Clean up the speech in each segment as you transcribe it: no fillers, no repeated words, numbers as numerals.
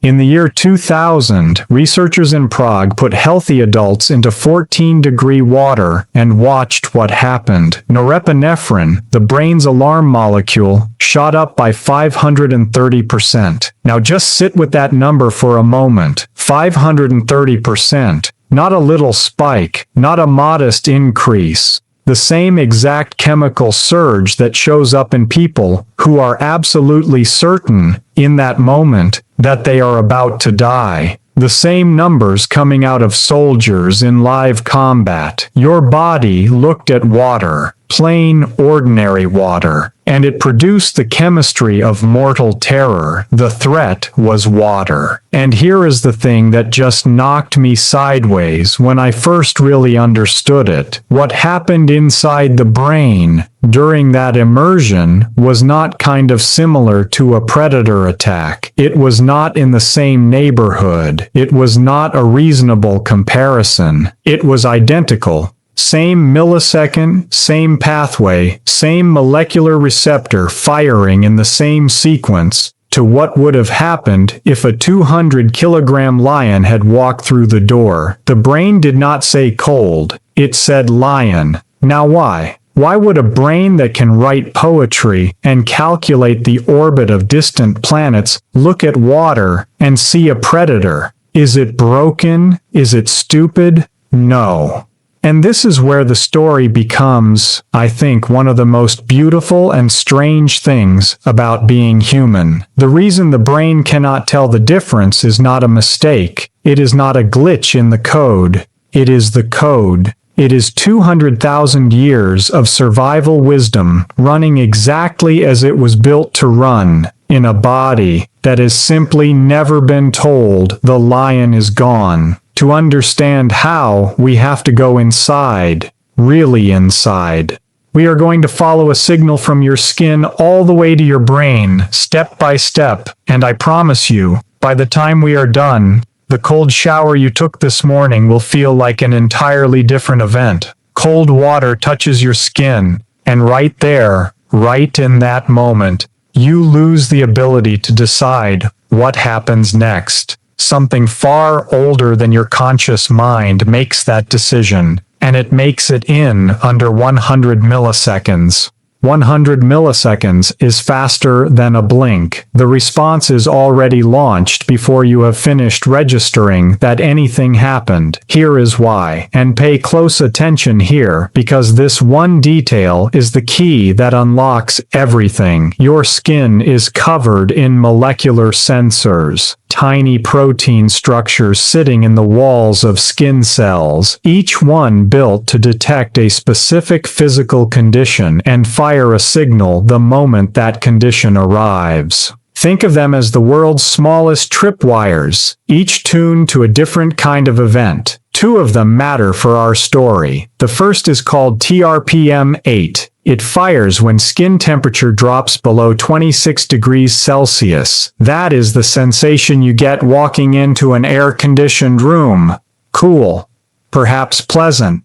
In the year 2000, researchers in Prague put healthy adults into 14-degree water and watched what happened. Norepinephrine, the brain's alarm molecule, shot up by 530%. Now just sit with that number for a moment. 530%. Not a little spike, not a modest increase. The same exact chemical surge that shows up in people who are absolutely certain, in that moment, that they are about to die. The same numbers coming out of soldiers in live combat. Your body looked at water, plain, ordinary water, and it produced the chemistry of mortal terror. The threat was water. And here is the thing that just knocked me sideways when I first really understood it. What happened inside the brain during that immersion was not kind of similar to a predator attack. It was not in the same neighborhood. It was not a reasonable comparison. It was identical. Same millisecond, same pathway, same molecular receptor firing in the same sequence to what would have happened if a 200-kilogram lion had walked through the door. The brain did not say cold, it said lion. Now why? Why would a brain that can write poetry and calculate the orbit of distant planets look at water and see a predator? Is it broken? Is it stupid? No. And this is where the story becomes, I think, one of the most beautiful and strange things about being human. The reason the brain cannot tell the difference is not a mistake. It is not a glitch in the code. It is the code. It is 200,000 years of survival wisdom running exactly as it was built to run, in a body that has simply never been told the lion is gone. To understand how, we have to go inside, really inside. We are going to follow a signal from your skin all the way to your brain, step by step, and I promise you, by the time we are done, the cold shower you took this morning will feel like an entirely different event. Cold water touches your skin, and right there, right in that moment, you lose the ability to decide what happens next. Something far older than your conscious mind makes that decision, and it makes it in under 100 milliseconds. 100 milliseconds is faster than a blink. The response is already launched before you have finished registering that anything happened. Here is why. And pay close attention here, because this one detail is the key that unlocks everything. Your skin is covered in molecular sensors. Tiny protein structures sitting in the walls of skin cells, each one built to detect a specific physical condition and fire a signal the moment that condition arrives. Think of them as the world's smallest tripwires, each tuned to a different kind of event. Two of them matter for our story. The first is called TRPM8. It fires when skin temperature drops below 26 degrees Celsius. That is the sensation you get walking into an air-conditioned room. Cool. Perhaps pleasant.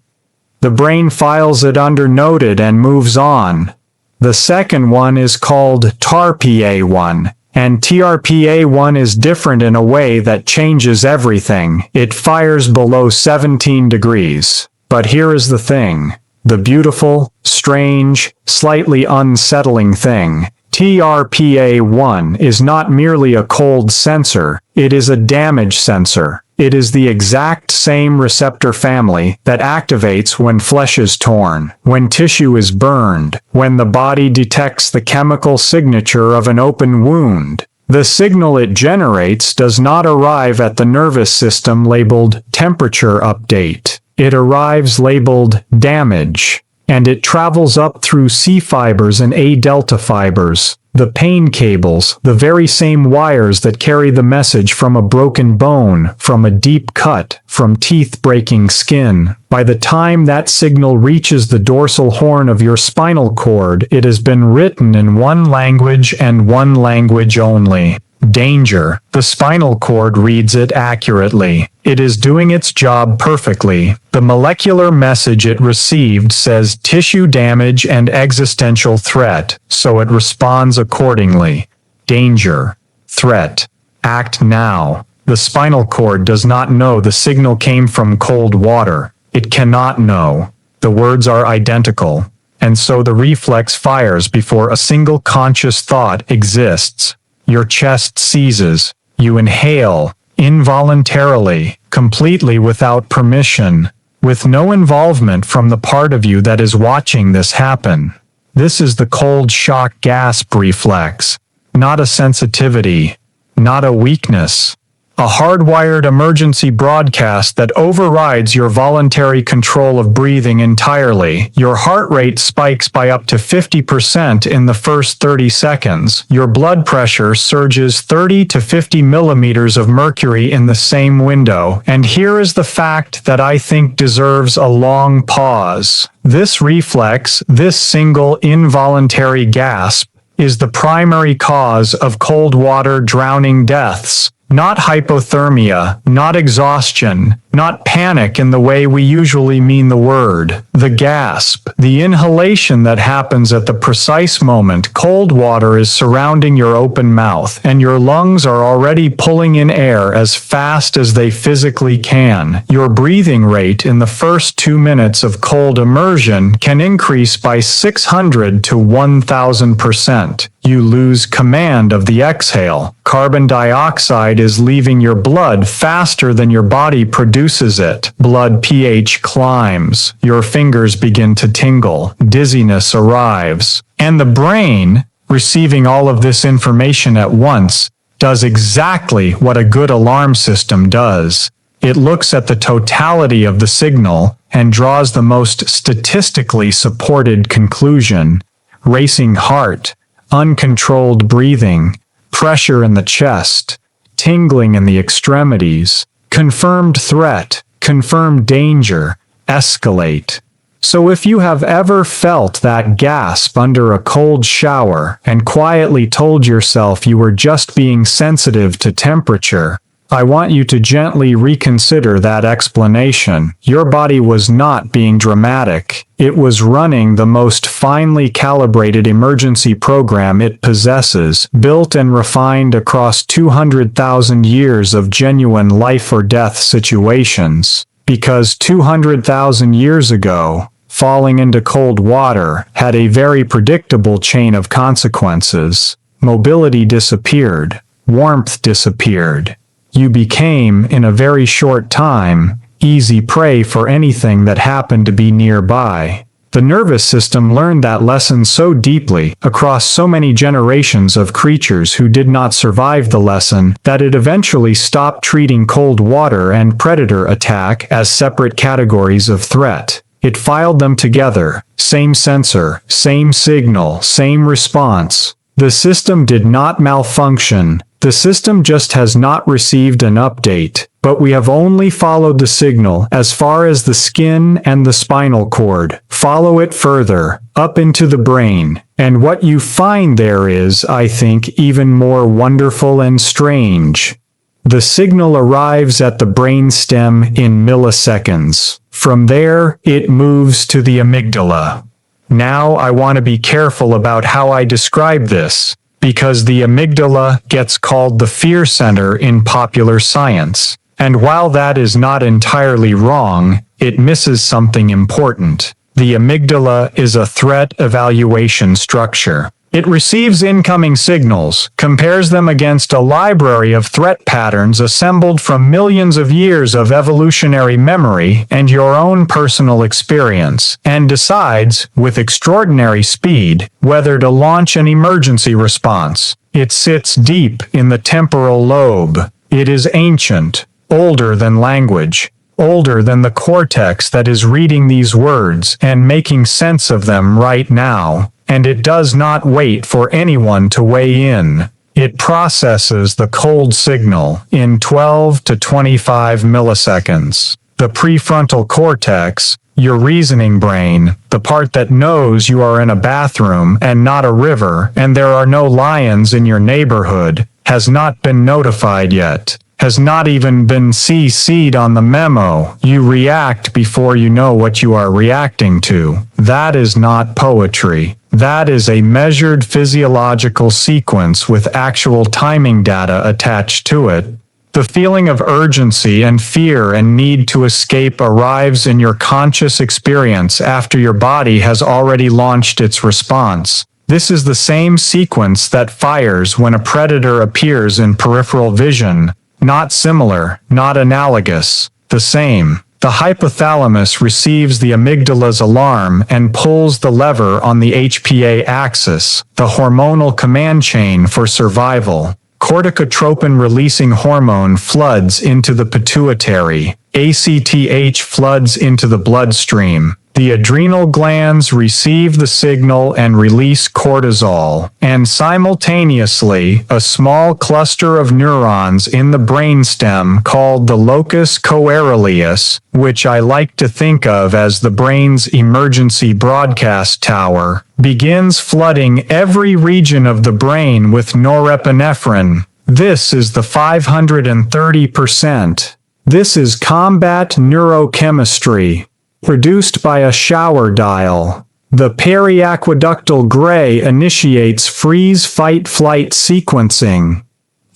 The brain files it under noted and moves on. The second one is called TRPA1. And TRPA1 is different in a way that changes everything. It fires below 17 degrees. But here is the thing. The beautiful, strange, slightly unsettling thing. TRPA1 is not merely a cold sensor, it is a damage sensor. It is the exact same receptor family that activates when flesh is torn, when tissue is burned, when the body detects the chemical signature of an open wound. The signal it generates does not arrive at the nervous system labeled temperature update. It arrives labeled damage, and it travels up through C fibers and A delta fibers, the pain cables, the very same wires that carry the message from a broken bone, from a deep cut, from teeth-breaking skin. By the time that signal reaches the dorsal horn of your spinal cord, it has been written in one language and one language only. Danger. The spinal cord reads it accurately. It is doing its job perfectly. The molecular message it received says tissue damage and existential threat, so it responds accordingly. Danger. Threat. Act now. The spinal cord does not know the signal came from cold water. It cannot know. The words are identical. And so the reflex fires before a single conscious thought exists. Your chest seizes. You inhale, involuntarily, completely without permission, with no involvement from the part of you that is watching this happen. This is the cold shock gasp reflex. Not a sensitivity. Not a weakness. A hardwired emergency broadcast that overrides your voluntary control of breathing entirely. Your heart rate spikes by up to 50% in the first 30 seconds. Your blood pressure surges 30 to 50 millimeters of mercury in the same window. And here is the fact that I think deserves a long pause. This reflex, this single involuntary gasp, is the primary cause of cold water drowning deaths. Not hypothermia, not exhaustion, not panic in the way we usually mean the word. The gasp, the inhalation that happens at the precise moment cold water is surrounding your open mouth and your lungs are already pulling in air as fast as they physically can. Your breathing rate in the first 2 minutes of cold immersion can increase by 600 to 1000%. You lose command of the exhale. Carbon dioxide is leaving your blood faster than your body produces it. Blood pH climbs. Your fingers begin to tingle. Dizziness arrives. And the brain, receiving all of this information at once, does exactly what a good alarm system does. It looks at the totality of the signal and draws the most statistically supported conclusion. Racing heart, uncontrolled breathing, pressure in the chest, tingling in the extremities, confirmed threat, confirmed danger, escalate. So if you have ever felt that gasp under a cold shower and quietly told yourself you were just being sensitive to temperature, I want you to gently reconsider that explanation. Your body was not being dramatic. It was running the most finely calibrated emergency program it possesses, built and refined across 200,000 years of genuine life or death situations. Because 200,000 years ago, falling into cold water had a very predictable chain of consequences. Mobility disappeared. Warmth disappeared. You became, in a very short time, easy prey for anything that happened to be nearby. The nervous system learned that lesson so deeply, across so many generations of creatures who did not survive the lesson, that it eventually stopped treating cold water and predator attack as separate categories of threat. It filed them together. Same sensor, same signal, same response. The system did not malfunction. The system just has not received an update, but we have only followed the signal as far as the skin and the spinal cord. Follow it further, up into the brain, and what you find there is, I think, even more wonderful and strange. The signal arrives at the brainstem in milliseconds. From there, it moves to the amygdala. Now I want to be careful about how I describe this, because the amygdala gets called the fear center in popular science. And while that is not entirely wrong, it misses something important. The amygdala is a threat evaluation structure. It receives incoming signals, compares them against a library of threat patterns assembled from millions of years of evolutionary memory and your own personal experience, and decides, with extraordinary speed, whether to launch an emergency response. It sits deep in the temporal lobe. It is ancient, older than language, older than the cortex that is reading these words and making sense of them right now. And it does not wait for anyone to weigh in. It processes the cold signal in 12 to 25 milliseconds. The prefrontal cortex, your reasoning brain, the part that knows you are in a bathroom and not a river and there are no lions in your neighborhood, has not been notified yet, has not even been CC'd on the memo. You react before you know what you are reacting to. That is not poetry. That is a measured physiological sequence with actual timing data attached to it. The feeling of urgency and fear and need to escape arrives in your conscious experience after your body has already launched its response. This is the same sequence that fires when a predator appears in peripheral vision. Not similar, not analogous, the same. The hypothalamus receives the amygdala's alarm and pulls the lever on the HPA axis, the hormonal command chain for survival. Corticotropin-releasing hormone floods into the pituitary. ACTH floods into the bloodstream. The adrenal glands receive the signal and release cortisol, and simultaneously, a small cluster of neurons in the brainstem called the locus coeruleus, which I like to think of as the brain's emergency broadcast tower, begins flooding every region of the brain with norepinephrine. This is the 530%. This is combat neurochemistry, produced by a shower dial. The periaqueductal gray initiates freeze-fight-flight sequencing.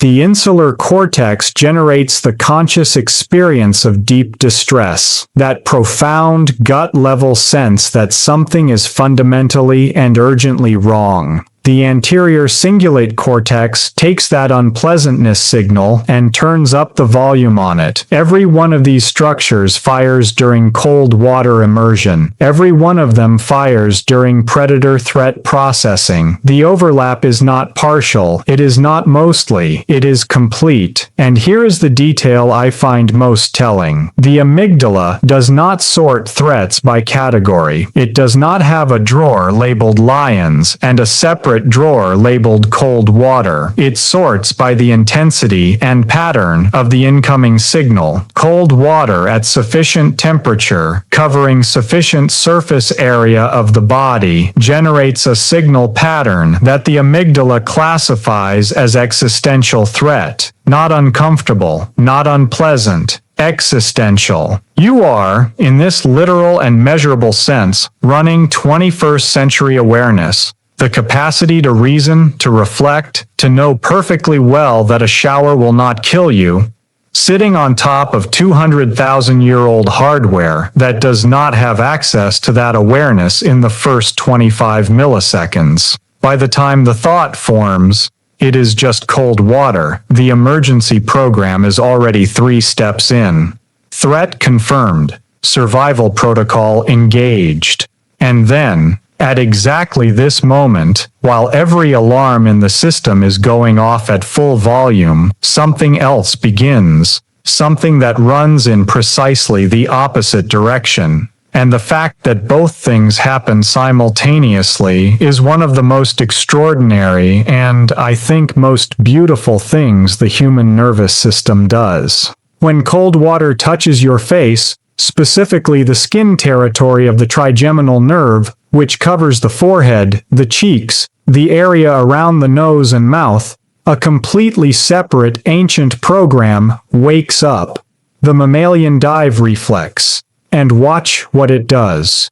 The insular cortex generates the conscious experience of deep distress, that profound gut-level sense that something is fundamentally and urgently wrong. The anterior cingulate cortex takes that unpleasantness signal and turns up the volume on it. Every one of these structures fires during cold water immersion. Every one of them fires during predator threat processing. The overlap is not partial, it is not mostly, it is complete. And here is the detail I find most telling. The amygdala does not sort threats by category. It does not have a drawer labeled lions and a separate drawer labeled cold water. It sorts by the intensity and pattern of the incoming signal. Cold water at sufficient temperature, covering sufficient surface area of the body, generates a signal pattern that the amygdala classifies as existential threat. Not uncomfortable, not unpleasant, existential. You are, in this literal and measurable sense, running 21st century awareness. The capacity to reason, to reflect, to know perfectly well that a shower will not kill you, sitting on top of 200,000-year-old hardware that does not have access to that awareness in the first 25 milliseconds. By the time the thought forms, it is just cold water. The emergency program is already 3 steps in. Threat confirmed. Survival protocol engaged. And then, at exactly this moment, while every alarm in the system is going off at full volume, something else begins, something that runs in precisely the opposite direction. And the fact that both things happen simultaneously is one of the most extraordinary and, I think, most beautiful things the human nervous system does. When cold water touches your face, specifically the skin territory of the trigeminal nerve, which covers the forehead, the cheeks, the area around the nose and mouth, a completely separate ancient program wakes up, the mammalian dive reflex, and watch what it does.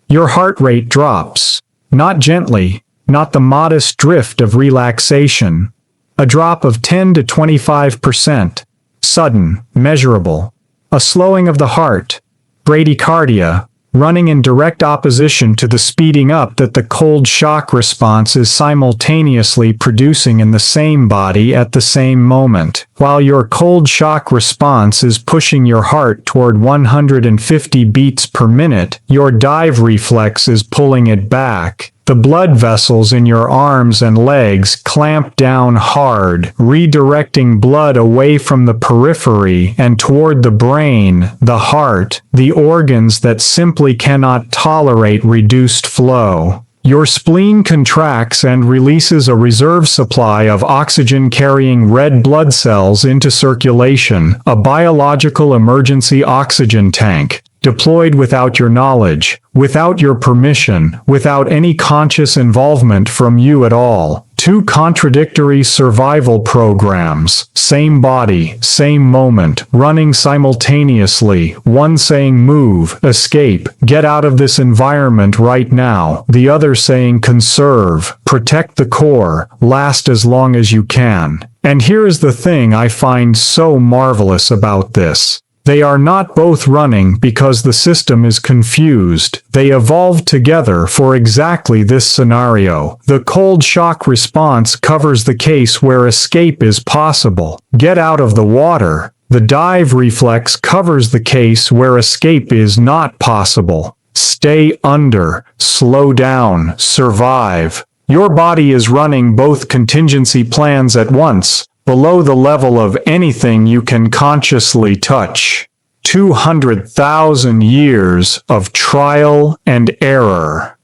Your heart rate drops, not gently, not the modest drift of relaxation, a drop of 10 to 25%, sudden, measurable, a slowing of the heart, bradycardia, running in direct opposition to the speeding up that the cold shock response is simultaneously producing in the same body at the same moment. While your cold shock response is pushing your heart toward 150 beats per minute, your dive reflex is pulling it back. The blood vessels in your arms and legs clamp down hard, redirecting blood away from the periphery and toward the brain, the heart, the organs that simply cannot tolerate reduced flow. Your spleen contracts and releases a reserve supply of oxygen-carrying red blood cells into circulation, a biological emergency oxygen tank, deployed without your knowledge, without your permission, without any conscious involvement from you at all, Two contradictory survival programs, same body, same moment, running simultaneously, one saying move, escape, get out of this environment right now, the other saying conserve, protect the core, last as long as you can. And here is the thing I find so marvelous about this. They are not both running because the system is confused. They evolved together for exactly this scenario. The cold shock response covers the case where escape is possible. Get out of the water. The dive reflex covers the case where escape is not possible. Stay under, slow down, survive. Your body is running both contingency plans at once, below the level of anything you can consciously touch. 200,000 years of trial and error.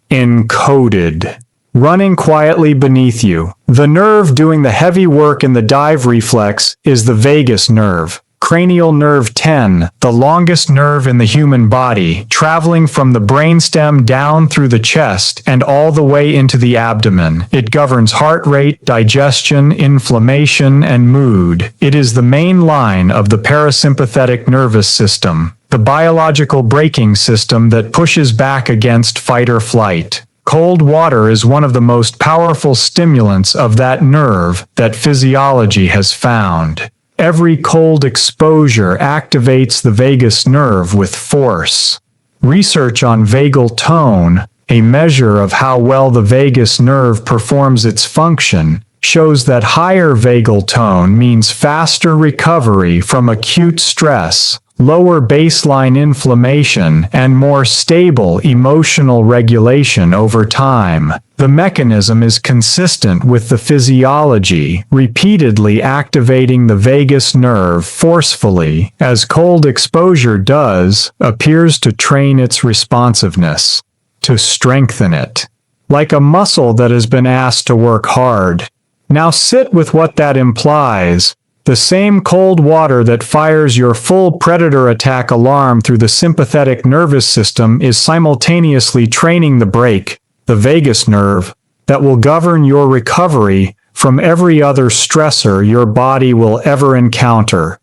Encoded. Running quietly beneath you. The nerve doing the heavy work in the dive reflex is the vagus nerve. Cranial nerve 10, the longest nerve in the human body, traveling from the brainstem down through the chest and all the way into the abdomen. It governs heart rate, digestion, inflammation, and mood. It is the main line of the parasympathetic nervous system, the biological braking system that pushes back against fight or flight. Cold water is one of the most powerful stimulants of that nerve that physiology has found. Every cold exposure activates the vagus nerve with force. Research on vagal tone, a measure of how well the vagus nerve performs its function, shows that higher vagal tone means faster recovery from acute stress, lower baseline inflammation, and more stable emotional regulation over time. The mechanism is consistent with the physiology, repeatedly activating the vagus nerve forcefully, as cold exposure does, appears to train its responsiveness, to strengthen it, like a muscle that has been asked to work hard. Now sit with what that implies. The same cold water that fires your full predator attack alarm through the sympathetic nervous system is simultaneously training the brake, the vagus nerve, that will govern your recovery from every other stressor your body will ever encounter.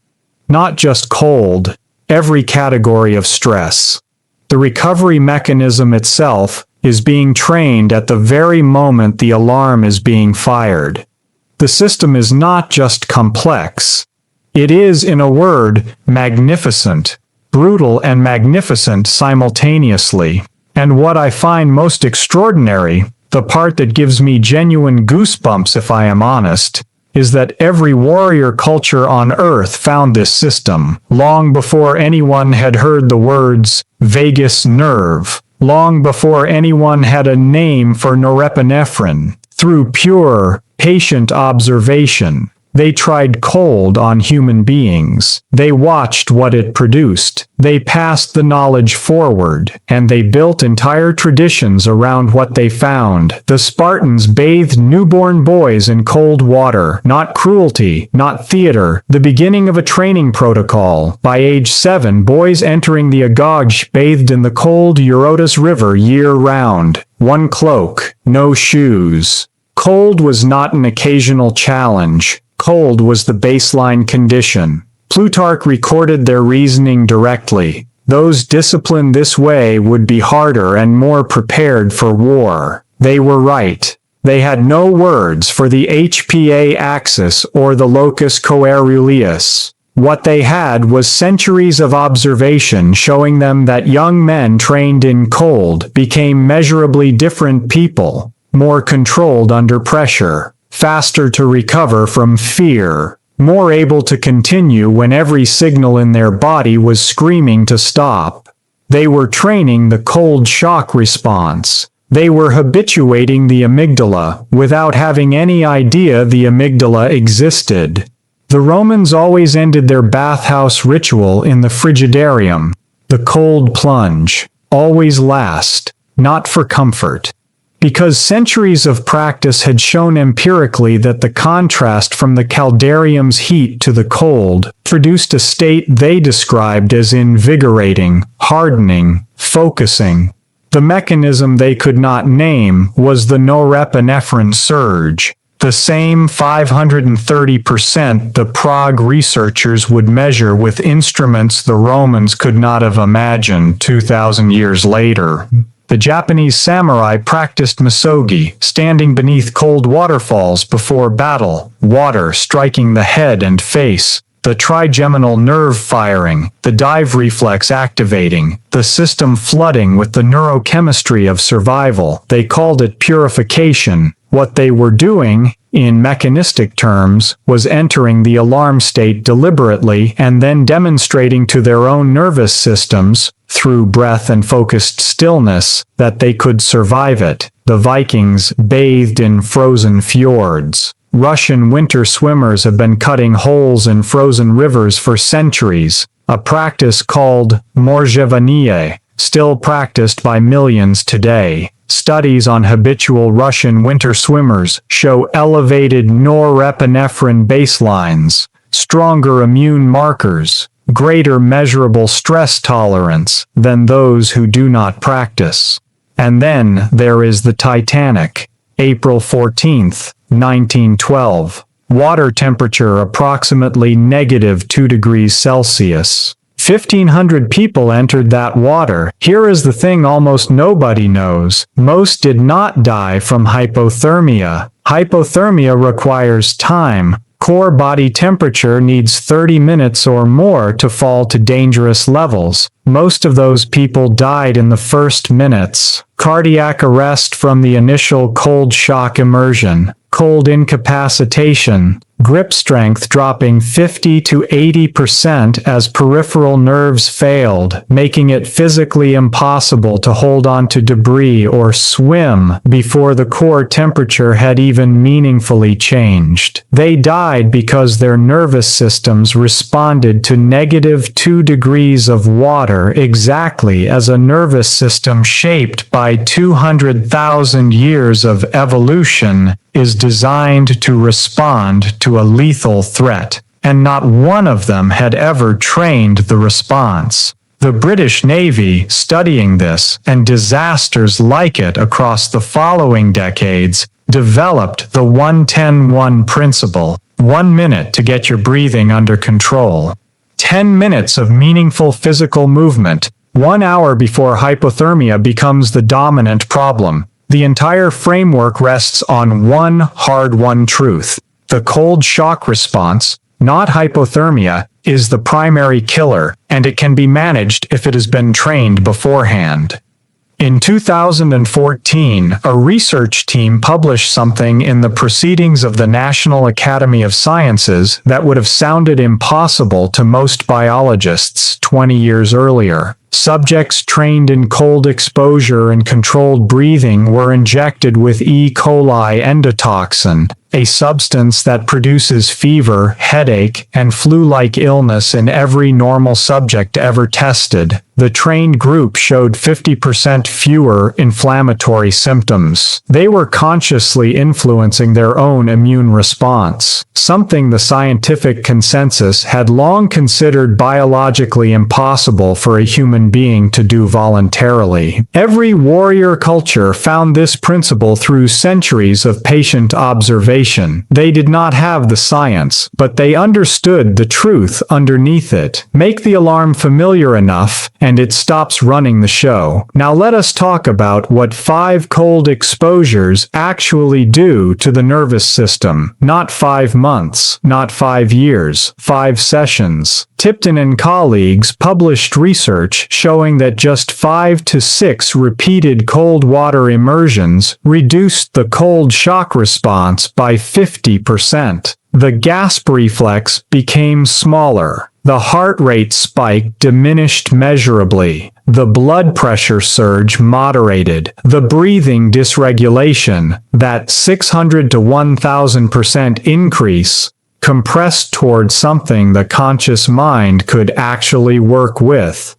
Not just cold, every category of stress. The recovery mechanism itself is being trained at the very moment the alarm is being fired. The system is not just complex. It is, in a word, magnificent, brutal and magnificent simultaneously. And what I find most extraordinary, the part that gives me genuine goosebumps if I am honest, is that every warrior culture on Earth found this system, long before anyone had heard the words vagus nerve, long before anyone had a name for norepinephrine. Through pure, patient observation, they tried cold on human beings. They watched what it produced. They passed the knowledge forward, and they built entire traditions around what they found. The Spartans bathed newborn boys in cold water, not cruelty, not theater, the beginning of a training protocol. By age 7, boys entering the Agag bathed in the cold Eurotas River year-round. One cloak, no shoes. Cold was not an occasional challenge. Cold was the baseline condition. Plutarch recorded their reasoning directly. Those disciplined this way would be harder and more prepared for war. They were right. They had no words for the HPA axis or the locus coeruleus. What they had was centuries of observation showing them that young men trained in cold became measurably different people, more controlled under pressure, faster to recover from fear, more able to continue when every signal in their body was screaming to stop. They were training the cold shock response. They were habituating the amygdala without having any idea the amygdala existed. The Romans always ended their bathhouse ritual in the frigidarium, the cold plunge, always last, not for comfort. Because centuries of practice had shown empirically that the contrast from the caldarium's heat to the cold produced a state they described as invigorating, hardening, focusing. The mechanism they could not name was the norepinephrine surge, the same 530% the Prague researchers would measure with instruments the Romans could not have imagined 2,000 years later. The Japanese samurai practiced misogi, standing beneath cold waterfalls before battle, water striking the head and face, the trigeminal nerve firing, the dive reflex activating, the system flooding with the neurochemistry of survival. They called it purification. What they were doing, in mechanistic terms, was entering the alarm state deliberately and then demonstrating to their own nervous systems, through breath and focused stillness, that they could survive it. The Vikings bathed in frozen fjords. Russian winter swimmers have been cutting holes in frozen rivers for centuries, a practice called morzhevanie, still practiced by millions today. Studies on habitual Russian winter swimmers show elevated norepinephrine baselines, stronger immune markers, greater measurable stress tolerance than those who do not practice. And then there is the Titanic, April 14th, 1912. Water temperature approximately -2 degrees Celsius. 1,500 people entered that water. Here is the thing almost nobody knows. Most did not die from hypothermia. Hypothermia requires time. Core body temperature needs 30 minutes or more to fall to dangerous levels. Most of those people died in the first minutes. Cardiac arrest from the initial cold shock immersion. Cold incapacitation, grip strength dropping 50 to 80% as peripheral nerves failed, making it physically impossible to hold on to debris or swim before the core temperature had even meaningfully changed. They died because their nervous systems responded to -2 degrees of water exactly as a nervous system shaped by 200,000 years of evolution is designed to respond to a lethal threat, and not one of them had ever trained the response. The British Navy, studying this and disasters like it across the following decades, developed the 1-10-1 principle: 1 minute to get your breathing under control, 10 minutes of meaningful physical movement, 1 hour before hypothermia becomes the dominant problem. The entire framework rests on one hard-won truth. The cold shock response, not hypothermia, is the primary killer, and it can be managed if it has been trained beforehand. In 2014, a research team published something in the Proceedings of the National Academy of Sciences that would have sounded impossible to most biologists 20 years earlier. Subjects trained in cold exposure and controlled breathing were injected with E. coli endotoxin, a substance that produces fever, headache, and flu-like illness in every normal subject ever tested. The trained group showed 50% fewer inflammatory symptoms. They were consciously influencing their own immune response, something the scientific consensus had long considered biologically impossible for a human being to do voluntarily. Every warrior culture found this principle through centuries of patient observation. They did not have the science, but they understood the truth underneath it. Make the alarm familiar enough, and it stops running the show. Now let us talk about what 5 cold exposures actually do to the nervous system. Not 5 months, not 5 years, 5 sessions. Tipton and colleagues published research showing that just 5 to 6 repeated cold water immersions reduced the cold shock response by 50%. The gasp reflex became smaller. The heart rate spike diminished measurably. The blood pressure surge moderated. The breathing dysregulation, that 600 to 1000% increase, compressed toward something the conscious mind could actually work with.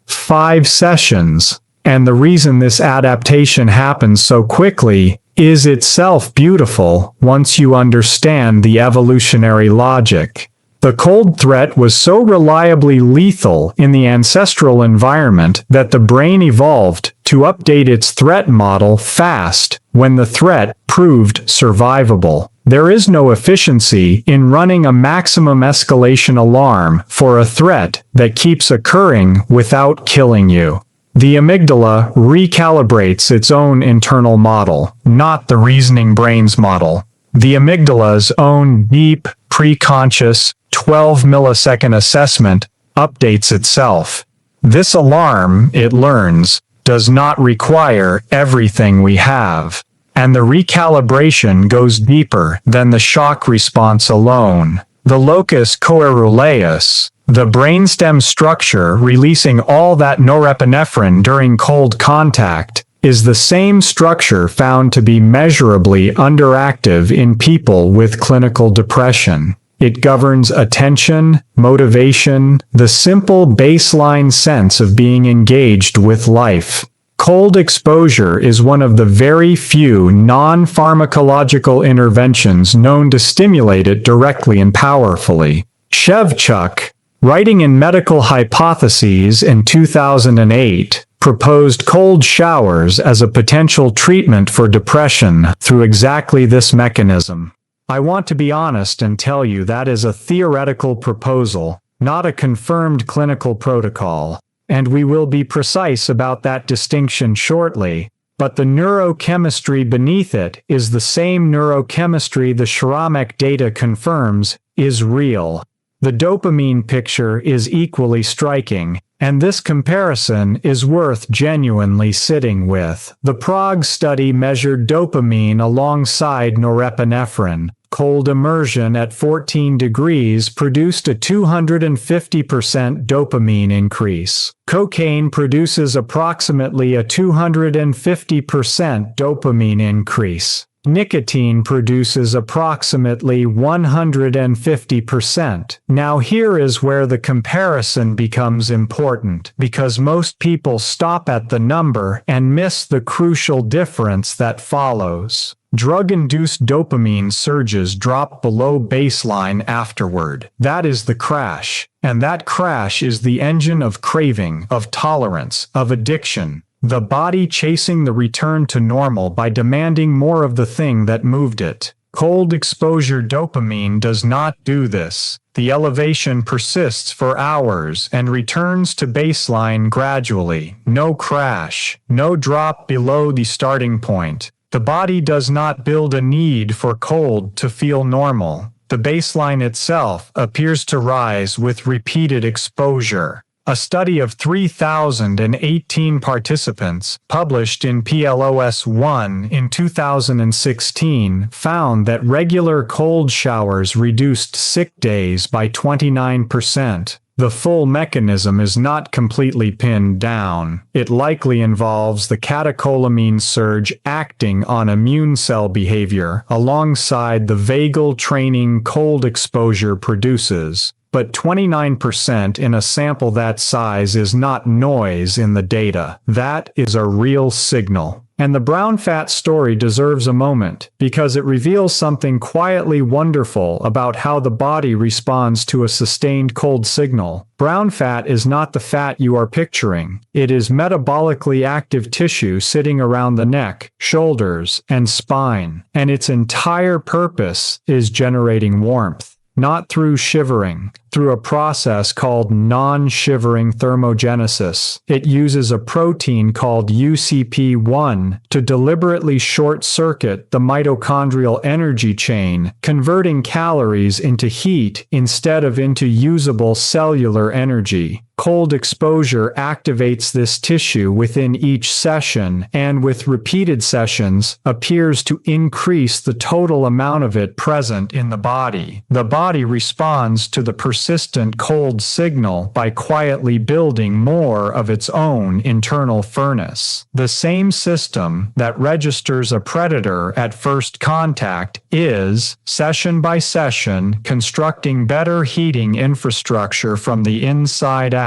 5 sessions, and the reason this adaptation happens so quickly is itself beautiful once you understand the evolutionary logic. The cold threat was so reliably lethal in the ancestral environment that the brain evolved to update its threat model fast when the threat proved survivable. There is no efficiency in running a maximum escalation alarm for a threat that keeps occurring without killing you. The amygdala recalibrates its own internal model, not the reasoning brain's model. The amygdala's own deep, preconscious, 12-millisecond assessment updates itself. This alarm, it learns, does not require everything we have, and the recalibration goes deeper than the shock response alone. The locus coeruleus, the brainstem structure releasing all that norepinephrine during cold contact, is the same structure found to be measurably underactive in people with clinical depression. It governs attention, motivation, the simple baseline sense of being engaged with life. Cold exposure is one of the very few non-pharmacological interventions known to stimulate it directly and powerfully. Shevchuk, writing in Medical Hypotheses in 2008, proposed cold showers as a potential treatment for depression through exactly this mechanism. I want to be honest and tell you that is a theoretical proposal, not a confirmed clinical protocol, and we will be precise about that distinction shortly, but the neurochemistry beneath it is the same neurochemistry the Sharamek data confirms is real. The dopamine picture is equally striking, and this comparison is worth genuinely sitting with. The Prague study measured dopamine alongside norepinephrine. Cold immersion at 14 degrees produced a 250% dopamine increase. Cocaine produces approximately a 250% dopamine increase. Nicotine produces approximately 150%. Now here is where the comparison becomes important, because most people stop at the number and miss the crucial difference that follows. Drug-induced dopamine surges drop below baseline afterward. That is the crash, and that crash is the engine of craving, of tolerance, of addiction. The body chasing the return to normal by demanding more of the thing that moved it. Cold exposure dopamine does not do this. The elevation persists for hours and returns to baseline gradually. No crash, no drop below the starting point. The body does not build a need for cold to feel normal. The baseline itself appears to rise with repeated exposure. A study of 3,018 participants, published in PLOS 1 in 2016, found that regular cold showers reduced sick days by 29%. The full mechanism is not completely pinned down. It likely involves the catecholamine surge acting on immune cell behavior alongside the vagal training cold exposure produces. But 29% in a sample that size is not noise in the data. That is a real signal. And the brown fat story deserves a moment, because it reveals something quietly wonderful about how the body responds to a sustained cold signal. Brown fat is not the fat you are picturing. It is metabolically active tissue sitting around the neck, shoulders, and spine, and its entire purpose is generating warmth. Not through shivering, through a process called non-shivering thermogenesis. It uses a protein called UCP1 to deliberately short-circuit the mitochondrial energy chain, converting calories into heat instead of into usable cellular energy. Cold exposure activates this tissue within each session and, with repeated sessions, appears to increase the total amount of it present in the body. The body responds to the persistent cold signal by quietly building more of its own internal furnace. The same system that registers a predator at first contact is, session by session, constructing better heating infrastructure from the inside out.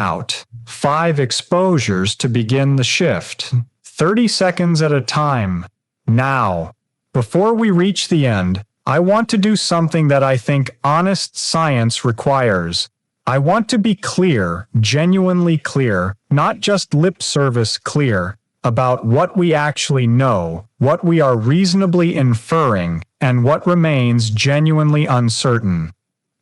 5 exposures to begin the shift. 30 seconds at a time. Now. Before we reach the end, I want to do something that I think honest science requires. I want to be clear, genuinely clear, not just lip service clear, about what we actually know, what we are reasonably inferring, and what remains genuinely uncertain.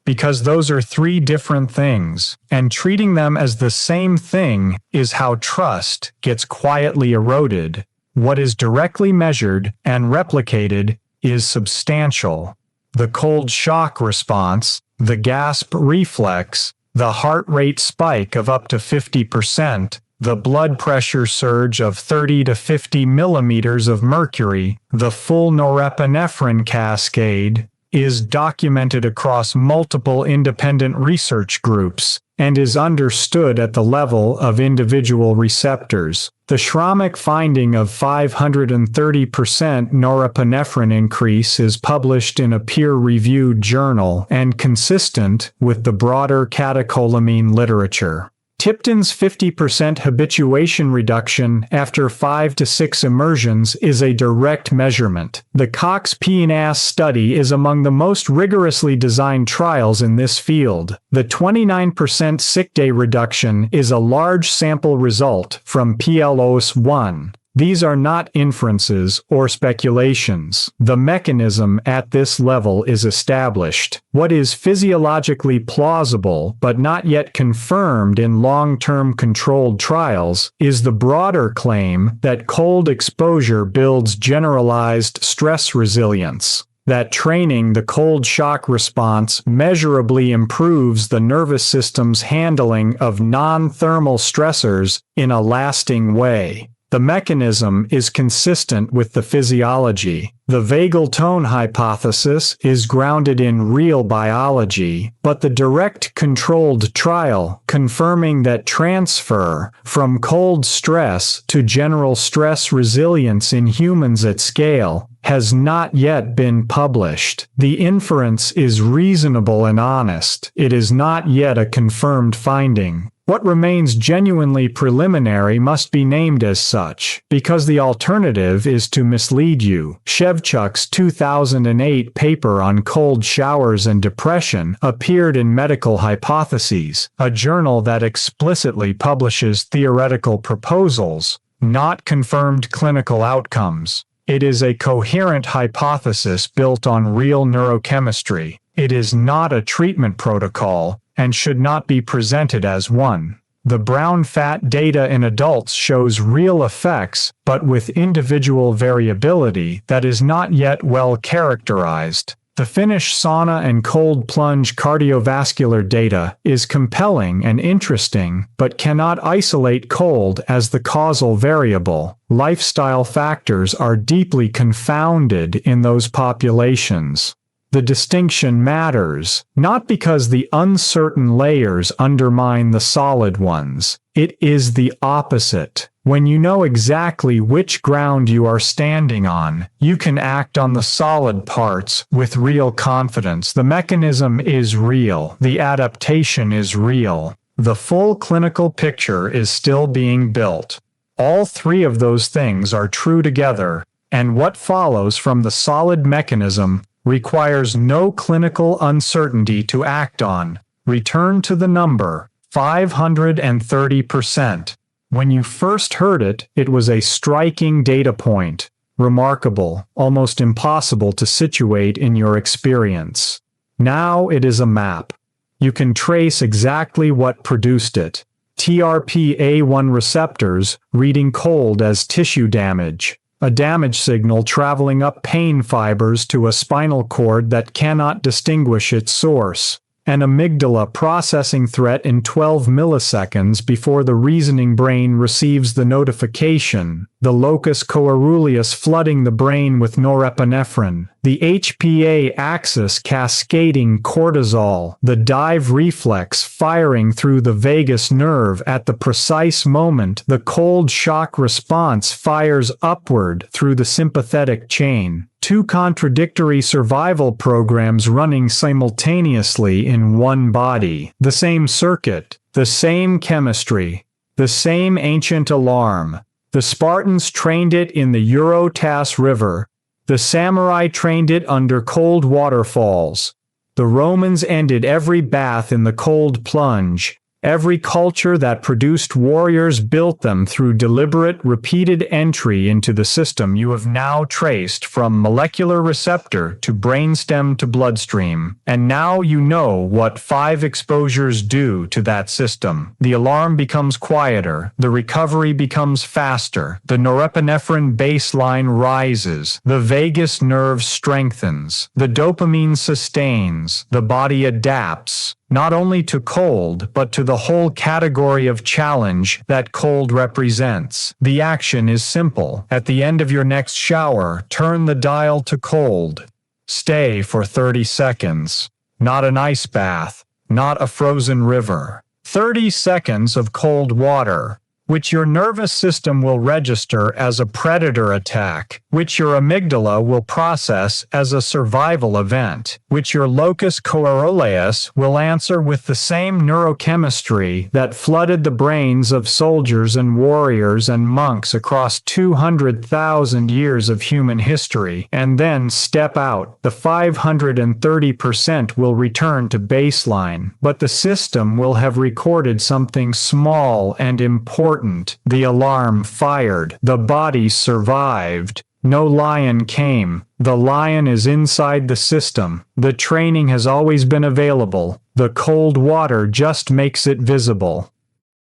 Because those are three different things, and treating them as the same thing is how trust gets quietly eroded. What is directly measured and replicated is substantial. The cold shock response, the gasp reflex, the heart rate spike of up to 50%, the blood pressure surge of 30 to 50 millimeters of mercury, the full norepinephrine cascade, is documented across multiple independent research groups and is understood at the level of individual receptors. The Schrammick finding of 530% norepinephrine increase is published in a peer-reviewed journal and consistent with the broader catecholamine literature. Tipton's 50% habituation reduction after 5 to 6 immersions is a direct measurement. The Cox-P-NAS study is among the most rigorously designed trials in this field. The 29% sick day reduction is a large sample result from PLOS-1. These are not inferences or speculations. The mechanism at this level is established. What is physiologically plausible but not yet confirmed in long-term controlled trials is the broader claim that cold exposure builds generalized stress resilience. That training the cold shock response measurably improves the nervous system's handling of non-thermal stressors in a lasting way. The mechanism is consistent with the physiology. The vagal tone hypothesis is grounded in real biology, but the direct controlled trial confirming that transfer from cold stress to general stress resilience in humans at scale has not yet been published. The inference is reasonable and honest. It is not yet a confirmed finding. What remains genuinely preliminary must be named as such, because the alternative is to mislead you. Shevchuk's 2008 paper on cold showers and depression appeared in Medical Hypotheses, a journal that explicitly publishes theoretical proposals, not confirmed clinical outcomes. It is a coherent hypothesis built on real neurochemistry. It is not a treatment protocol, and should not be presented as one. The brown fat data in adults shows real effects, but with individual variability that is not yet well characterized. The Finnish sauna and cold plunge cardiovascular data is compelling and interesting, but cannot isolate cold as the causal variable. Lifestyle factors are deeply confounded in those populations. The distinction matters, not because the uncertain layers undermine the solid ones. It is the opposite. When you know exactly which ground you are standing on, you can act on the solid parts with real confidence. The mechanism is real. The adaptation is real. The full clinical picture is still being built. All three of those things are true together, and what follows from the solid mechanism requires no clinical uncertainty to act on. Return to the number, 530%. When you first heard it, it was a striking data point. Remarkable, almost impossible to situate in your experience. Now it is a map. You can trace exactly what produced it. TRPA1 receptors reading cold as tissue damage. A damage signal traveling up pain fibers to a spinal cord that cannot distinguish its source. An amygdala processing threat in 12 milliseconds before the reasoning brain receives the notification. The locus coeruleus flooding the brain with norepinephrine. The HPA axis cascading cortisol. The dive reflex firing through the vagus nerve at the precise moment the cold shock response fires upward through the sympathetic chain. Two contradictory survival programs running simultaneously in one body. The same circuit, the same chemistry, the same ancient alarm. The Spartans trained it in the Eurotas River. The samurai trained it under cold waterfalls. The Romans ended every bath in the cold plunge. Every culture that produced warriors built them through deliberate, repeated entry into the system you have now traced from molecular receptor to brainstem to bloodstream. And now you know what 5 exposures do to that system. The alarm becomes quieter, the recovery becomes faster, the norepinephrine baseline rises, the vagus nerve strengthens, the dopamine sustains, the body adapts, not only to cold, but to the whole category of challenge that cold represents. The action is simple. At the end of your next shower, turn the dial to cold. Stay for 30 seconds. Not an ice bath, not a frozen river. 30 seconds of cold water, which your nervous system will register as a predator attack, which your amygdala will process as a survival event, which your locus coeruleus will answer with the same neurochemistry that flooded the brains of soldiers and warriors and monks across 200,000 years of human history, and then step out. The 530% will return to baseline, but the system will have recorded something small and important. The alarm fired. The body survived. No lion came. The lion is inside the system. The training has always been available. The cold water just makes it visible.